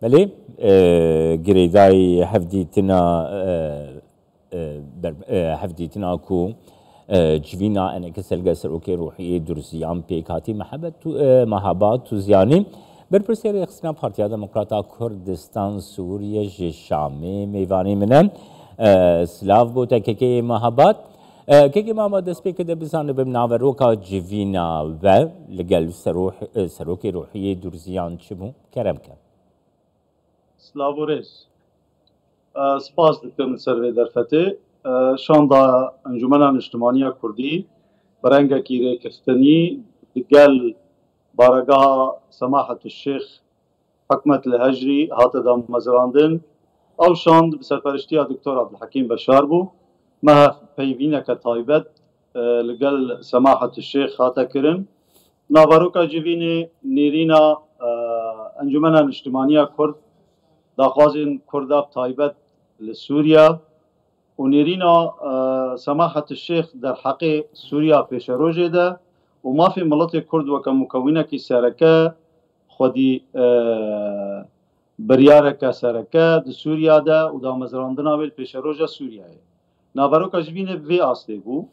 بله گریدای هفدیتنا کو جوینا انک سلگه سروکی روحی درزیان پیکاتی محبت تو زیانی برپرسیار اقسام پارتیا دموکراتا کردستان سوریه شامی میوانی منن سلاف بوده که محبت که محبت دست پیکده بزنه به ناوروکا جوینا و لگل سروکی روحی درزیان چبو کرم کن سلاوریز سپاس دکتر سروی درفته شاندا انجمن اجتماعی کردی برنگا کی ریکستنی دگل بارگاه سماحة الشيخ حكمة الهجري هات دام مزراندن او شاند بسرپرشتيا دكتور عبد الحكيم بشار بو ما بيبينا كتايبت لقل سماحة الشيخ هاتا كرن نافاروكا جيفيني نيرينا انجمن اجتماعية كرد داخوازن كردا بتايبت لسوريا ونيرينا سماحة الشيخ در حق سوريا پیش روجه ده وما في ملت كرد وكمكونة كي سركة خودي بريارة سركة د سوريا ده ودا مزراندنا بيل پیش روجه سوريا نابروكا جبينه في آسته بو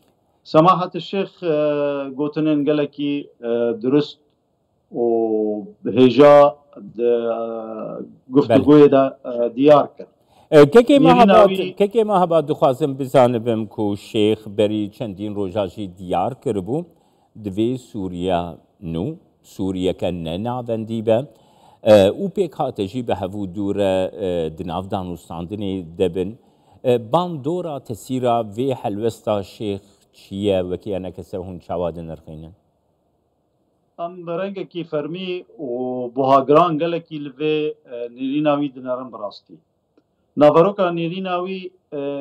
سماحة الشيخ قوتنين قالكي درست و هجا گفتگوی ده دیار کرد که محبت دخوازم بزانبم که شیخ بری چندین روژاجی دیار کربو دوی سوریا نو سوریا که نناوندی به او پیک هاتجی به هفو دور دناف دانوستاندنی دبن بان دورا تسیرا وی حلوستا شیخ چیه وکی انا کسه هون چواد نرخینن ام برنگ کی فرمی و بوهاگران گله کی لوی نیریناوی دنارم براستی ناوروکا نیریناوی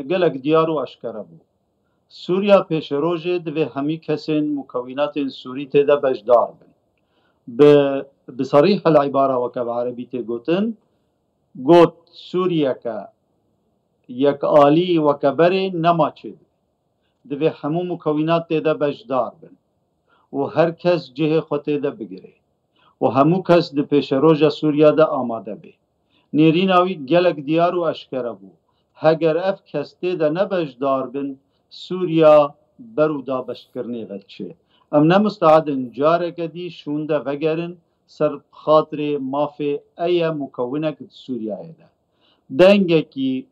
گلک دیارو اشکره بو سوریا پیش روژه دوی همی کسین مکونات سوری تیده بجدار بن بصریح العبارة وکب عربی تی گوتن گوت سوریا که یک آلی وکبری نما چید دوی همو مکونات تیده بجدار بن و هر کس جه خود ده بگیره و همو کس ده پیش روژه سوریا ده آماده بی نیریناوی گلک دیارو اشکره بو هگر اف کس ده نبجدار بن سوریا برو دا بشکرنی غلچه ام نمستعدن جاره کدی شونده وگرن سر خاطر مافی ای مکونه کد سوریا ده دنگه کی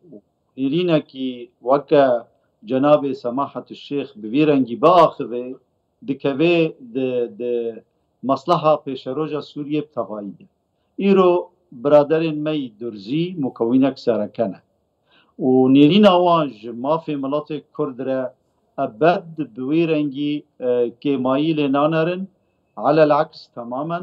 نیرینه کی وکا جناب سماحة الشيخ بویرنگی با آخوه دکوه ده مصلحه پیش روژه سوریه بتوایی ده ایرو برادرین می درزی مکونک سرکنه و نیرین آوانج مافی ملات کرد را ابد بویرنگی که مایل نانرن على العكس تماما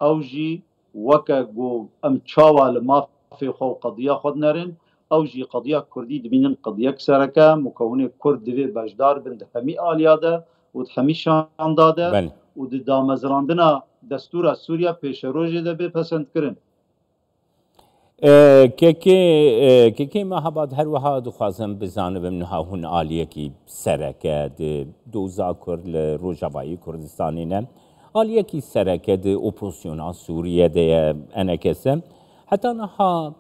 او جي وكا جو ام تشاوال مافي خو قضيه خود نرن او جي قضيه كردي دبينن قضيه سركه مكونه كرد دي بجدار بند همي الياده ودحمي شانداده ود دامزراندنا دستور سوريا پیش روجه ده بپسند کرن که محبت هر وها دخوازم بزانبم نها هون آلیه کی سرکه ده دوزا کرد لروجاوایی کردستانی نه آلیه کی سرکه ده اپوزیونا سوریه ده انکسه حتی نها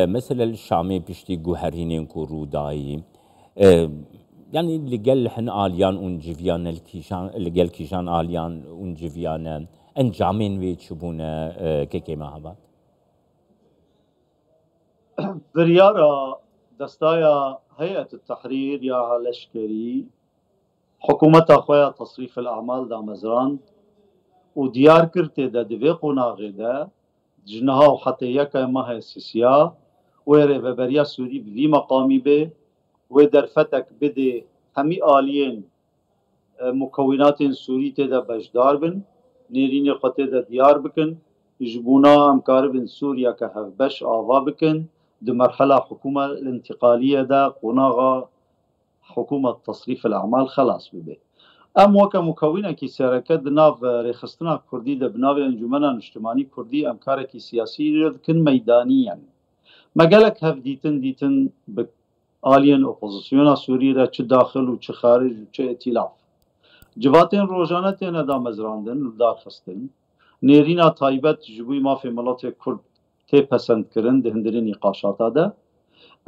مثل الشامی پشتی گوهرینین کو رودایی يعني لقال حن آليان ونجفيان الكيشان لقال كيشان آليان ونجفيان انجامين ويتشبونا كيكي مهبات بريارة دستايا هيئة التحرير يا لشكري حكومة أخويا تصريف الأعمال دا مزران وديار كرتي دا دوي قناغي دا جنها وحتى يكا ماها السيسيا ويري ببريا سوري بذي مقامي بي ودرفتك بدي همي آليين مكونات سوري تدا بجدار بن نيرين خطي دا ديار بكن جبونا امكار بن سوريا كهفبش آوا بكن دي مرحلة حكومة الانتقالية دا قناغا حكومة تصريف الأعمال خلاص ببي ام وكا مكونة كي سيركت ناف ريخستنا كردي دا بناف انجمنا اجتماعي كردي امكار كي سياسي كن ميدانيا مقالك هفديتن ديتن بك آلین اپوزیسیونا سوریه را چه داخل و چه خارج و چه ائتلاف جواتین روزانه تینا دا مزراندن و دار خستن نیرینا تایبت جبوی مافی ملات کرد تێپەسەندکردن di hindirê nîqaşata de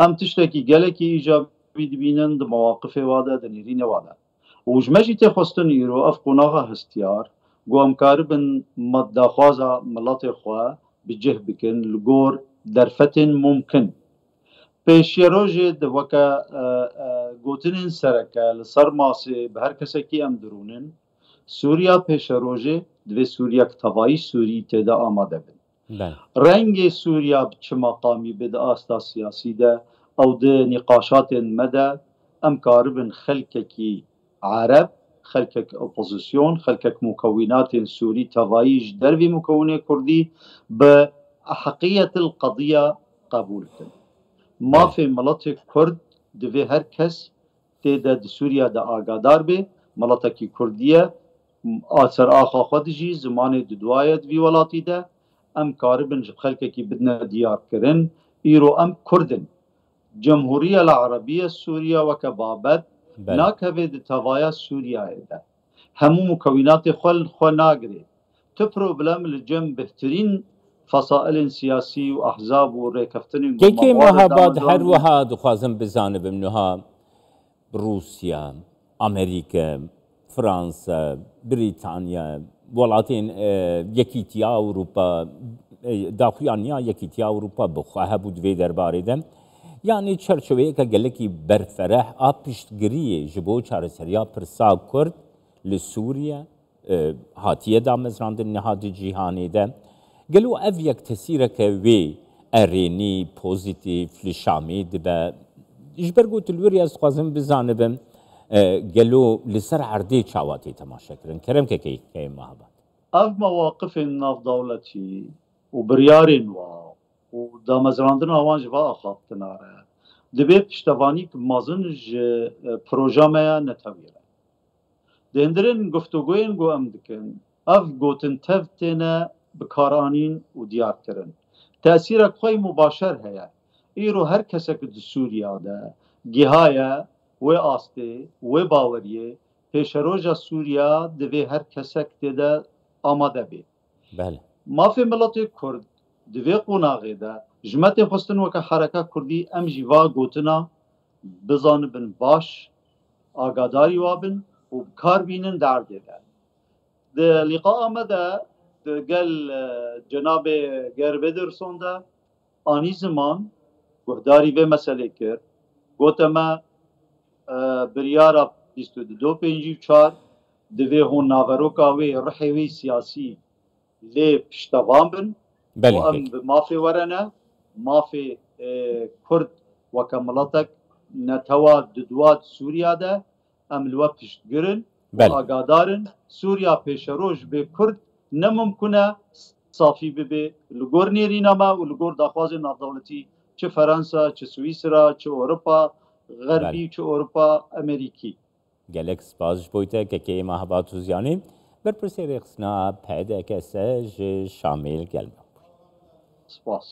em tiştekî gelekî îcabî dibînin di mewaqifê wa de di nêrînê wa de û ji me jî tê xwestin îro ev qonaxa hestiyar got em karibin daxwaza miletê xwe bi cih bikin li gor derfetên mumkin. Pêşiya rojê di weke gotinên sereke li ser masê bi her kesekî em dirûnin, Sûriya pêşerojê divê Sûriyek tevayî Sûrî têde amade bin. Rengê Sûriya bi çi meqamî bi di asta siyasî de ew di nîqaşatên me de em karibin xelkekî Arab, xelkek opozisyon, xelkek mukewînatên Sûrî tevayî ji dervê mukewînê Kurdî bi heqiyetil qediya qebûl bikin. Mafê miletê Kurd divê her kes têde di Sûriya de agadar bê, miletekî Kurdî ye, seraxa xwe dijî zimanê didwaye di vî welatî de, em karibin ji xelkekî bidine diyarkirin, îro em Kurdin. Cemhuriya Erebiya Sûriya weke babet nakeve di tevaya Sûriyayê de. Hemû mukewînatê xwe nagire. Tu problem li cem bihtirîn fesailên siyasî û ehzab û rêkeftinên Gekê mehabad her wiha dixwazim bizanibim niha Rûsya, Amerîka, Fransa, Brîtanya, welatên Yekîtiya Ewropa, daxuyaniya Yekîtiya Ewropa bixwe hebû di vê derbarê de. Yani çerçeveyeke gelekî berfereh a piştgiriyê ji bo çareseriya pirsa Kurd li Sûriye hatiye damezrandin nihadî cîhanê de. Gelo ev yek tesîreke wê erênî, pozîtîv li Şamê dibe. Ji ber gotilwerî ez dixwazim bizanibim gelo li ser erdê çawa tê temaşe kirin. Keremkekê heye mehabad. Ev mewaqifên navdewletî û biryarên wa û damezrandina wan ji va axaftinare divê piştevanî mezin ji proja me ya netewîre. Di hindirên guftugoyên got em dikin, ev gotin tev têne bikaranîn û diyarkirin. Tesîrek xwe mubaşer heye. Îro her kesek di Sûriya de gihaye wê astê wê baweriyê pêşeroja Sûriya divê her kesek têde amade bê. Mafê miletê Kurd di vê qonaxê de ji me tê xwestin weke hereka Kurdî em jî va gotina bizanibin baş, agadarî wa bin û kar bînin derdê de. Di lîqaa me de gel cenabê Gerbederson de anî ziman guhdarî vê meselê kir, got me biryara 22/4 divê hûn naveroka wê rihê wê siyasî lê piştevan bin û em bi mafê were ne, mafê Kurd weke miletek netewa didwat Sûriya de em li we piştgirin û agadarin Sûriya pêşeroj bê Kurd nemimkun e safî bibe li gor nêrîna me û li gor daxwazên navdewletî çi Fransa, çi Swîsra, çi Ewropa Gerbî, çi Ewropa Amerîkî. Gelek spas ji bo te Gekê Mehabad Tûzyanî berpirsê rêxistina peyedeke se ji Şamê gelme. Spas.